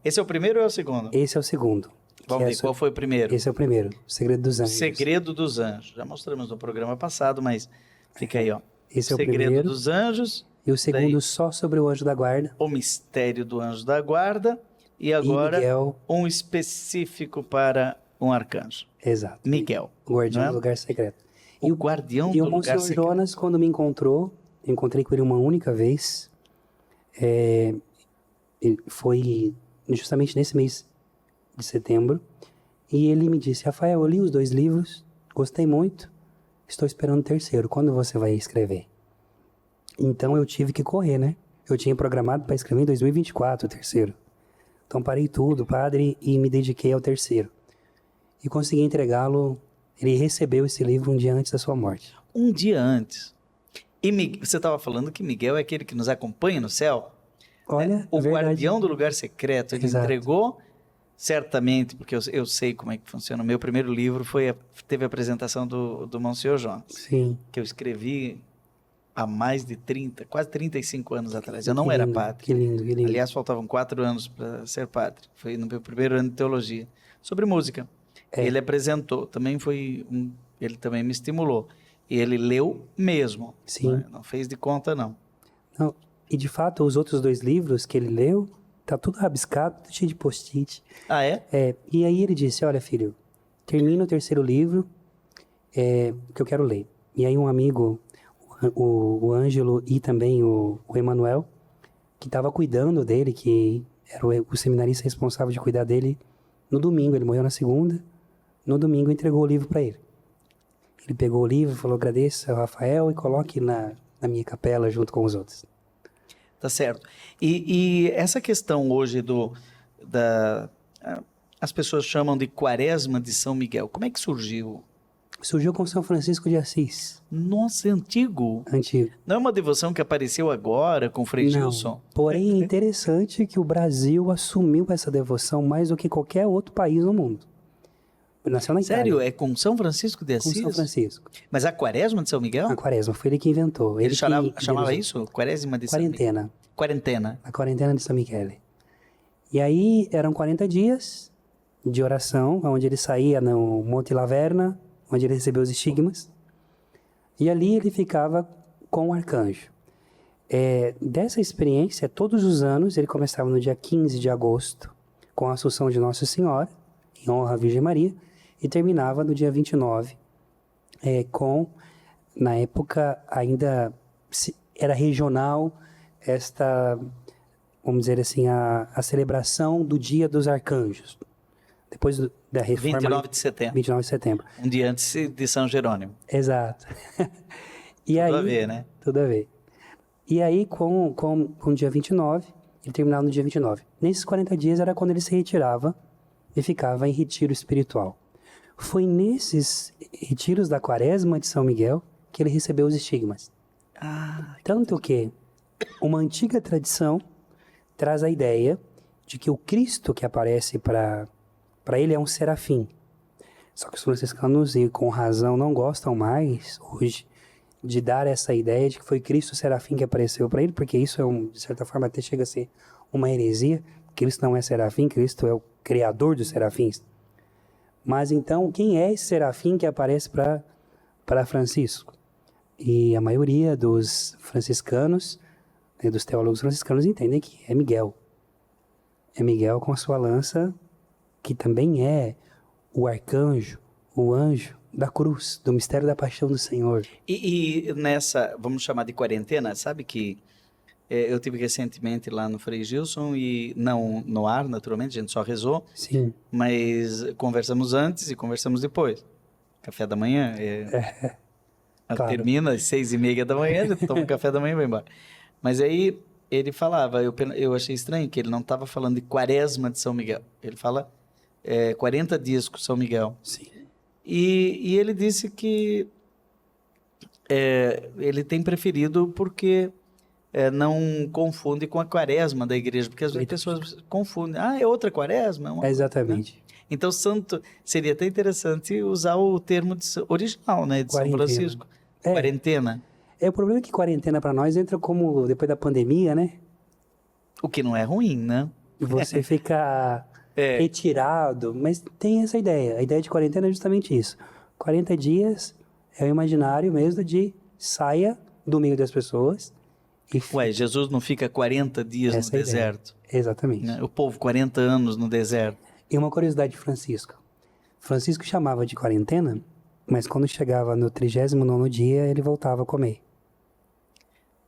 Esse é o primeiro ou é o segundo? Esse é o segundo. Vamos ver, qual foi o primeiro? Esse é o primeiro, O Segredo dos Anjos. Segredo dos Anjos. Já mostramos no programa passado, mas fica aí, ó. Esse é o Segredo primeiro. dos Anjos. E o segundo só sobre o Anjo da Guarda. O Mistério do Anjo da Guarda. E agora, Miguel. Um específico para um arcanjo. Exato. Miguel. O Guardião do Lugar Secreto. O Guardião do Lugar Lugar Secreto. E o Monsenhor Jonas, quando me encontrou, eu encontrei com ele uma única vez. Foi justamente nesse mês de setembro. E ele me disse: Rafael, eu li os 2 livros, gostei muito, estou esperando o terceiro. Quando você vai escrever? Então eu tive que correr, né? Eu tinha programado para escrever em 2024 o terceiro. Então parei tudo, padre, e me dediquei ao terceiro. E consegui entregá-lo. Ele recebeu esse livro um dia antes da sua morte. Um dia antes. E você estava falando que Miguel é aquele que nos acompanha no céu? Olha, o Guardião do Lugar Secreto. Ele entregou, certamente, porque eu sei como é que funciona. O meu primeiro livro teve a apresentação do Monsenhor Jonas. Sim. Que eu escrevi há mais de 30, quase 35 anos atrás. Eu não era padre. Que lindo, que lindo. Aliás, faltavam 4 anos para ser padre. Foi no meu primeiro ano de teologia. Sobre música. Ele apresentou. Ele também me estimulou. E ele leu mesmo. Sim. Não fez de conta, não. Não. E, de fato, os outros 2 livros que ele leu, tá tudo rabiscado, tudo cheio de post-it. Ah, é? E aí ele disse: olha, filho, termina o terceiro livro que eu quero ler. E aí um amigo, o Ângelo e também o Emanuel, que estava cuidando dele, que era o seminarista responsável de cuidar dele, no domingo, ele morreu na segunda, no domingo entregou o livro para ele. Ele pegou o livro, falou: agradeça ao Rafael e coloque na minha capela junto com os outros. Tá certo. E essa questão hoje as pessoas chamam de Quaresma de São Miguel. Como é que surgiu? Surgiu com São Francisco de Assis. Nossa, é antigo. Antigo. Não é uma devoção que apareceu agora com Frei Gilson? Porém, é interessante que o Brasil assumiu essa devoção mais do que qualquer outro país no mundo. Nasceu na Itália. Sério? É com São Francisco de Assis? Com São Francisco. Mas a Quaresma de São Miguel? A Quaresma, foi ele que inventou. Ele chamava isso? Quaresma de São Miguel? Quarentena. A quarentena de São Michele. E aí eram 40 dias de oração, onde ele saía no Monte Laverna, onde ele recebeu os estigmas. E ali ele ficava com o arcanjo. Dessa experiência, todos os anos, ele começava no dia 15 de agosto, com a Assunção de Nossa Senhora, em honra à Virgem Maria, e terminava no dia 29, na época ainda era regional, vamos dizer assim, a celebração do Dia dos Arcanjos. Depois da reforma... 29 de setembro. 29 de setembro. Um dia antes de São Jerônimo. Exato. Tudo a ver, né? Tudo a ver. E aí, com o dia 29, ele terminava no dia 29. Nesses 40 dias era quando ele se retirava e ficava em retiro espiritual. Foi nesses retiros da Quaresma de São Miguel que ele recebeu os estigmas. Tanto que uma antiga tradição traz a ideia de que o Cristo que aparece para ele é um serafim. Só que os franciscanos, e com razão, não gostam mais hoje de dar essa ideia de que foi Cristo serafim que apareceu para ele, porque isso de certa forma até chega a ser uma heresia. Cristo não é serafim, Cristo é o criador dos serafins. Mas então, quem é esse serafim que aparece para Francisco? E a maioria dos franciscanos, dos teólogos franciscanos, entendem que é Miguel. É Miguel com a sua lança, que também é o arcanjo, o anjo da cruz, do mistério da paixão do Senhor. E nessa, vamos chamar de quarentena, sabe que eu tive recentemente lá no Frei Gilson, e não no ar, naturalmente, a gente só rezou. Sim. Mas conversamos antes e conversamos depois. Café da manhã. Claro. Termina às 6:30 da manhã, a gente toma um café da manhã e vai embora. Mas aí ele falava, eu achei estranho que ele não estava falando de quaresma de São Miguel. Ele fala 40 dias com São Miguel. Sim. E ele disse que ele tem preferido porque não confunde com a quaresma da igreja, porque às vezes as pessoas confundem. Ah, é outra quaresma? É uma coisa, Exatamente. né? Então, santo, seria até interessante usar o termo original, né, de São Quarentena. Francisco. É. Quarentena. O problema é que quarentena para nós entra como depois da pandemia, né? O que não é ruim, né? Você fica retirado, mas tem essa ideia. A ideia de quarentena é justamente isso. 40 dias é o imaginário mesmo de saia do meio das pessoas. Ué, Jesus não fica 40 dias no deserto? Exatamente. Né? O povo 40 anos no deserto. E uma curiosidade de Francisco. Francisco chamava de quarentena, mas quando chegava no 39º dia, ele voltava a comer.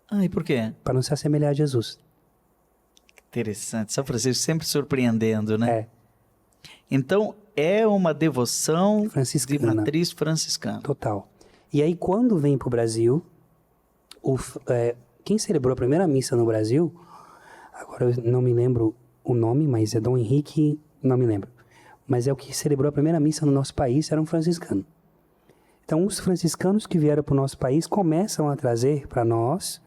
Ah, e por quê? Para não se assemelhar a Jesus. Interessante. São Francisco sempre surpreendendo, né? É. Então, é uma devoção Franciscana. de matriz franciscana. Total. E aí, quando vem para o Brasil, quem celebrou a primeira missa no Brasil, agora eu não me lembro o nome, mas é Dom Henrique, não me lembro. Mas é o que celebrou a primeira missa no nosso país, era um franciscano. Então, os franciscanos que vieram para o nosso país começam a trazer para nós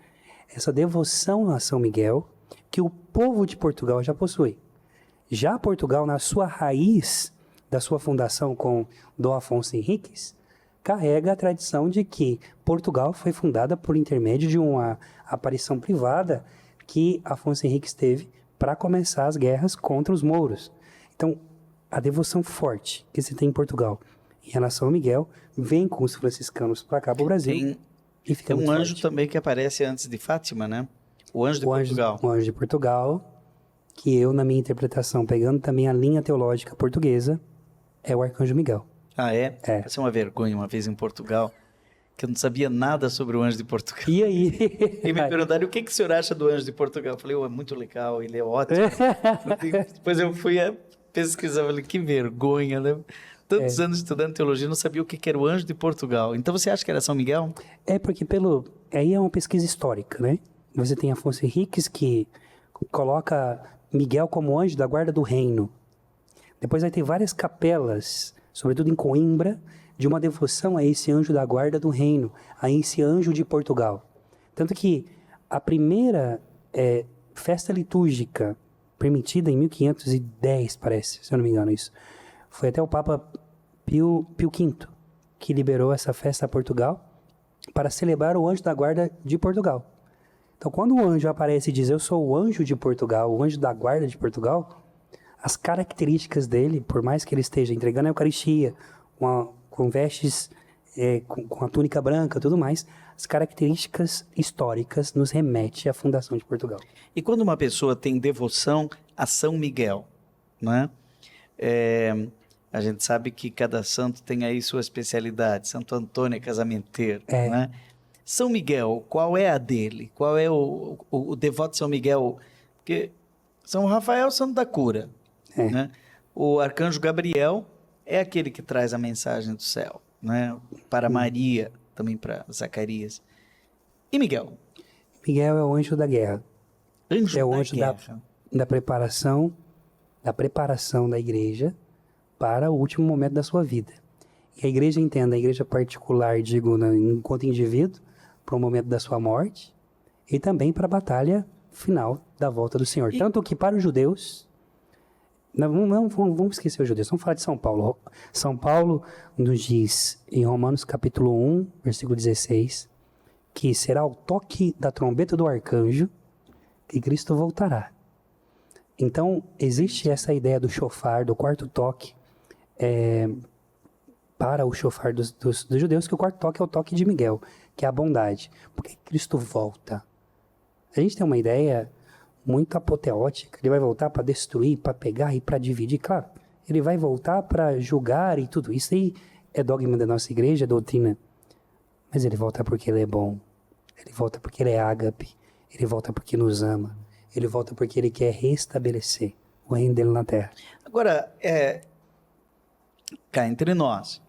essa devoção a São Miguel, que o povo de Portugal já possui. Já Portugal, na sua raiz da sua fundação com Dom Afonso Henriques, carrega a tradição de que Portugal foi fundada por intermédio de uma aparição privada que Afonso Henriques teve para começar as guerras contra os mouros. Então, a devoção forte que se tem em Portugal em relação a Miguel vem com os franciscanos para cá, para o Brasil. E fica tem um muito anjo forte. também que aparece antes de Fátima, né? O anjo de Portugal. O anjo de Portugal, que eu, na minha interpretação, pegando também a linha teológica portuguesa, é o Arcanjo Miguel. Ah, é? Essa é uma vergonha, uma vez em Portugal, que eu não sabia nada sobre o anjo de Portugal. E aí? E me perguntaram, o que o senhor acha do anjo de Portugal? Eu falei, é muito legal, ele é ótimo. Depois eu fui pesquisar, falei, que vergonha, né? Tantos anos estudando teologia, não sabia o que era o anjo de Portugal. Então você acha que era São Miguel? Porque aí é uma pesquisa histórica, né? Você tem Afonso Henriques que coloca Miguel como anjo da guarda do reino. Depois vai ter várias capelas, sobretudo em Coimbra, de uma devoção a esse anjo da guarda do reino, a esse anjo de Portugal. Tanto que a primeira festa litúrgica permitida em 1510, parece, se eu não me engano isso, foi até o Papa Pio V que liberou essa festa a Portugal para celebrar o anjo da guarda de Portugal. Então, quando o anjo aparece e diz, eu sou o anjo de Portugal, o anjo da guarda de Portugal, as características dele, por mais que ele esteja entregando a Eucaristia, com vestes, com a túnica branca e tudo mais, as características históricas nos remete à fundação de Portugal. E quando uma pessoa tem devoção a São Miguel, não é? A gente sabe que cada santo tem aí sua especialidade. Santo Antônio é casamenteiro, né? São Miguel, qual é a dele? Qual é o devoto de São Miguel? Porque São Rafael é o santo da cura, né? O arcanjo Gabriel é aquele que traz a mensagem do céu, né? Para Maria, também para Zacarias. E Miguel? Miguel é o anjo da guerra. Anjo é o da anjo guerra. da preparação da igreja para o último momento da sua vida. E a igreja entenda, a igreja particular, digo, enquanto indivíduo, para o momento da sua morte, e também para a batalha final da volta do Senhor. Tanto que para os judeus, não vamos esquecer os judeus, vamos falar de São Paulo. São Paulo nos diz, em Romanos capítulo 1, versículo 16, que será o toque da trombeta do arcanjo que Cristo voltará. Então, existe essa ideia do shofar, do quarto toque, para o shofar dos judeus, que o quarto toque é o toque de Miguel, que é a bondade. Porque Cristo volta. A gente tem uma ideia muito apoteótica, ele vai voltar para destruir, para pegar e para dividir. Claro, ele vai voltar para julgar e tudo. Isso aí é dogma da nossa igreja, é doutrina. Mas ele volta porque ele é bom. Ele volta porque ele é ágape. Ele volta porque nos ama. Ele volta porque ele quer restabelecer o reino dele na terra. Agora, cá entre nós,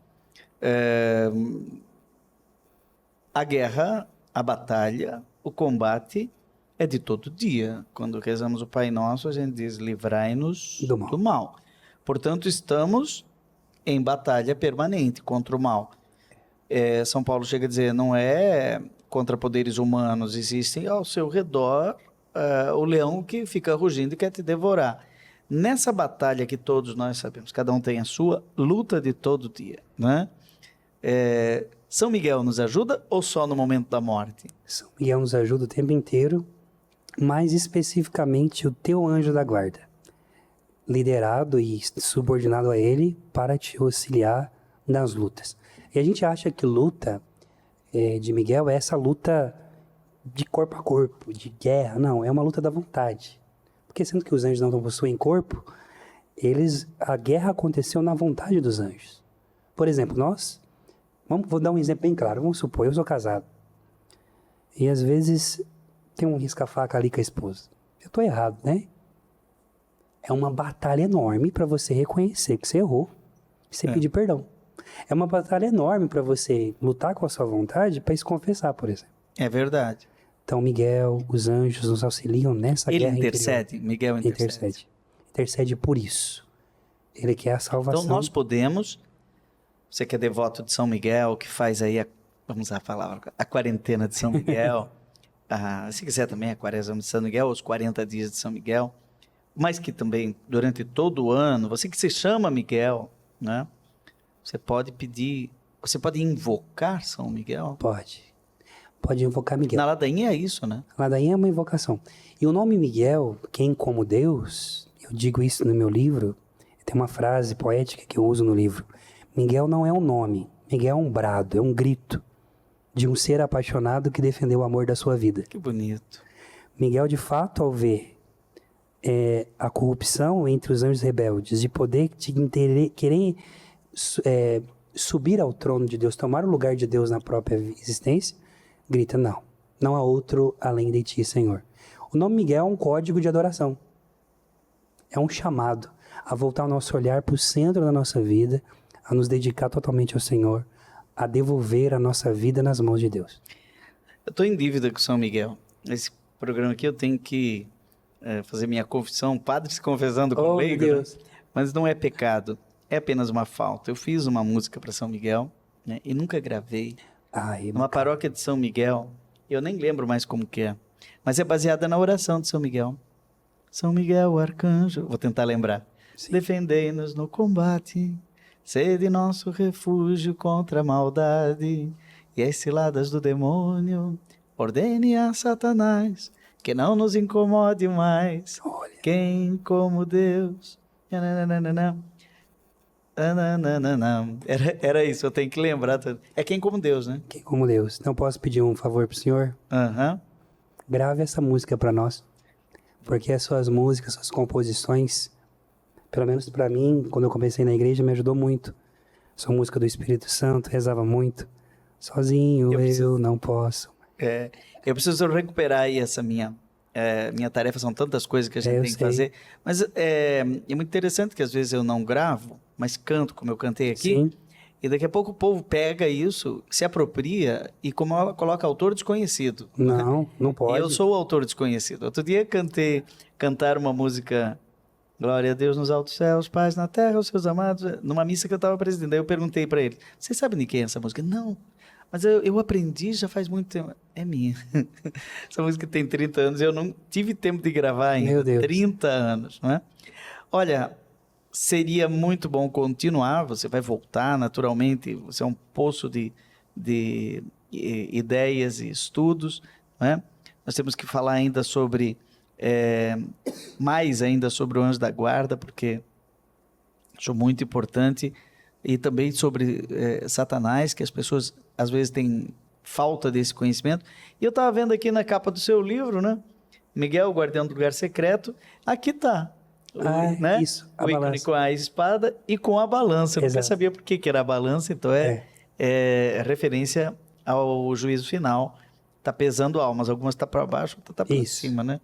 a guerra, a batalha, o combate é de todo dia. Quando rezamos o Pai Nosso, a gente diz, livrai-nos Do mal. do mal. Portanto, estamos em batalha permanente contra o mal. São Paulo chega a dizer, não é contra poderes humanos, existem ao seu redor o leão que fica rugindo e quer te devorar. Nessa batalha que todos nós sabemos, cada um tem a sua, luta de todo dia, né? São Miguel nos ajuda ou só no momento da morte? São Miguel nos ajuda o tempo inteiro, mais especificamente o teu anjo da guarda, liderado e subordinado a ele para te auxiliar nas lutas. E a gente acha que luta de Miguel é essa luta de corpo a corpo, de guerra. Não, é uma luta da vontade. Porque sendo que os anjos não possuem corpo, a guerra aconteceu na vontade dos anjos. Por exemplo, vou dar um exemplo bem claro. Vamos supor, eu sou casado. E às vezes tem um risca-faca ali com a esposa. Eu estou errado, né? É uma batalha enorme para você reconhecer que você errou e você pedir perdão. É uma batalha enorme para você lutar com a sua vontade para se confessar, por exemplo. É verdade. Então, Miguel, os anjos nos auxiliam nessa guerra interior. Ele intercede? Miguel intercede. Intercede por isso. Ele quer a salvação. Então, nós podemos, você que é devoto de São Miguel, que faz aí, vamos usar a palavra, a quarentena de São Miguel, se quiser também a quaresma de São Miguel, os 40 dias de São Miguel, mas que também, durante todo o ano, você que se chama Miguel, né? Você pode pedir, você pode invocar São Miguel? Pode invocar Miguel. Na ladainha é isso, né? A ladainha é uma invocação. E o nome Miguel, quem como Deus, eu digo isso no meu livro, tem uma frase poética que eu uso no livro. Miguel não é um nome, Miguel é um brado, é um grito de um ser apaixonado que defendeu o amor da sua vida. Que bonito. Miguel, de fato, ao ver a corrupção entre os anjos rebeldes, de poder querer subir ao trono de Deus, tomar o lugar de Deus na própria existência, grita, não há outro além de ti, Senhor. O nome Miguel é um código de adoração. É um chamado a voltar o nosso olhar para o centro da nossa vida, a nos dedicar totalmente ao Senhor, a devolver a nossa vida nas mãos de Deus. Eu estou em dívida com São Miguel. Nesse programa aqui eu tenho que fazer minha confissão, padre se confessando com leigo, meu Deus. Né? Mas não é pecado, é apenas uma falta. Eu fiz uma música para São Miguel, né, e nunca gravei. Uma paróquia de São Miguel, eu nem lembro mais como que é, mas é baseada na oração de São Miguel. São Miguel, arcanjo, vou tentar lembrar. Defendei-nos no combate, sede nosso refúgio contra a maldade e as ciladas do demônio. Ordene a Satanás que não nos incomode mais. Olha. Quem como Deus. Era isso, eu tenho que lembrar. É quem como Deus, né? Quem como Deus. Então posso pedir um favor pro senhor? Grave essa música para nós. Porque as suas músicas, suas composições, pelo menos para mim, quando eu comecei na igreja, me ajudou muito. Sua música do Espírito Santo, rezava muito. Sozinho eu não posso. Eu preciso recuperar aí essa minha tarefa, são tantas coisas que a gente tem que fazer. Mas é muito interessante que às vezes eu não gravo, mas canto como eu cantei aqui. Sim. E daqui a pouco o povo pega isso, se apropria e coloca autor desconhecido. Não pode. E eu sou o autor desconhecido. Outro dia cantar uma música, Glória a Deus nos altos céus, paz na terra, os seus amados, numa missa que eu estava presidindo. Aí eu perguntei para ele, você sabe de quem é essa música? Não, mas eu aprendi já faz muito tempo. É minha. Essa música tem 30 anos e eu não tive tempo de gravar ainda. Meu Deus. 30 anos, não é? Olha, seria muito bom continuar, você vai voltar naturalmente, você é um poço de ideias e estudos, não é? Nós temos que falar ainda sobre, mais ainda sobre o anjo da guarda, porque acho muito importante, e também sobre Satanás, que as pessoas às vezes têm falta desse conhecimento. E eu estava vendo aqui na capa do seu livro, né? Miguel, guardião do lugar secreto, aqui está. Né? Isso, o ícone com a espada e com a balança. Eu nunca sabia por que era a balança, então é referência ao juízo final. Está pesando almas, algumas está para baixo, outras está para cima, né?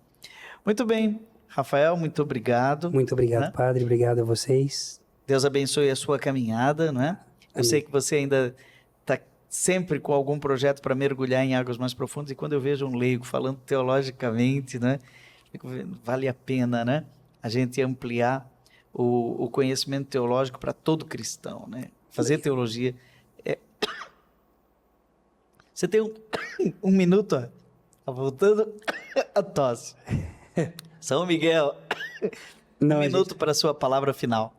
Muito bem, Rafael, muito obrigado. Muito obrigado, né? Padre, obrigado a vocês. Deus abençoe a sua caminhada, não é? Eu sei que você ainda está sempre com algum projeto para mergulhar em águas mais profundas, e quando eu vejo um leigo falando teologicamente, né, vale a pena, né, a gente ampliar o conhecimento teológico para todo cristão, né? Fazer teologia é... Você tem um minuto, ó. Tá voltando a tosse. São Miguel, Não, um minuto gente, para a sua palavra final.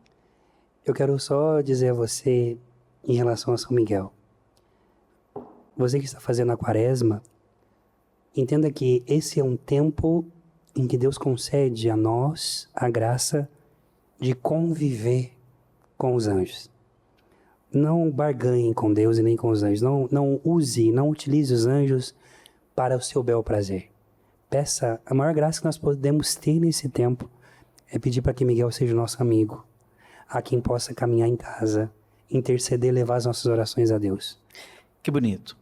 eu quero só dizer a você, em relação a São Miguel, você que está fazendo a quaresma, entenda que esse é um tempo em que Deus concede a nós a graça de conviver com os anjos. Não barganhe com Deus e nem com os anjos. Não utilize os anjos para o seu bel prazer. Peça, a maior graça que nós podemos ter nesse tempo é pedir para que Miguel seja o nosso amigo, a quem possa caminhar em casa, interceder, levar as nossas orações a Deus. Que bonito.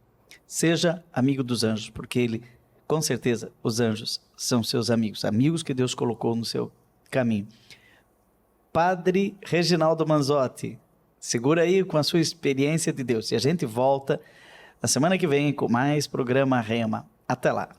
Seja amigo dos anjos, porque ele, com certeza, os anjos são seus amigos, amigos que Deus colocou no seu caminho. Padre Reginaldo Manzotti, segura aí com a sua experiência de Deus. E a gente volta na semana que vem com mais programa Rema. Até lá.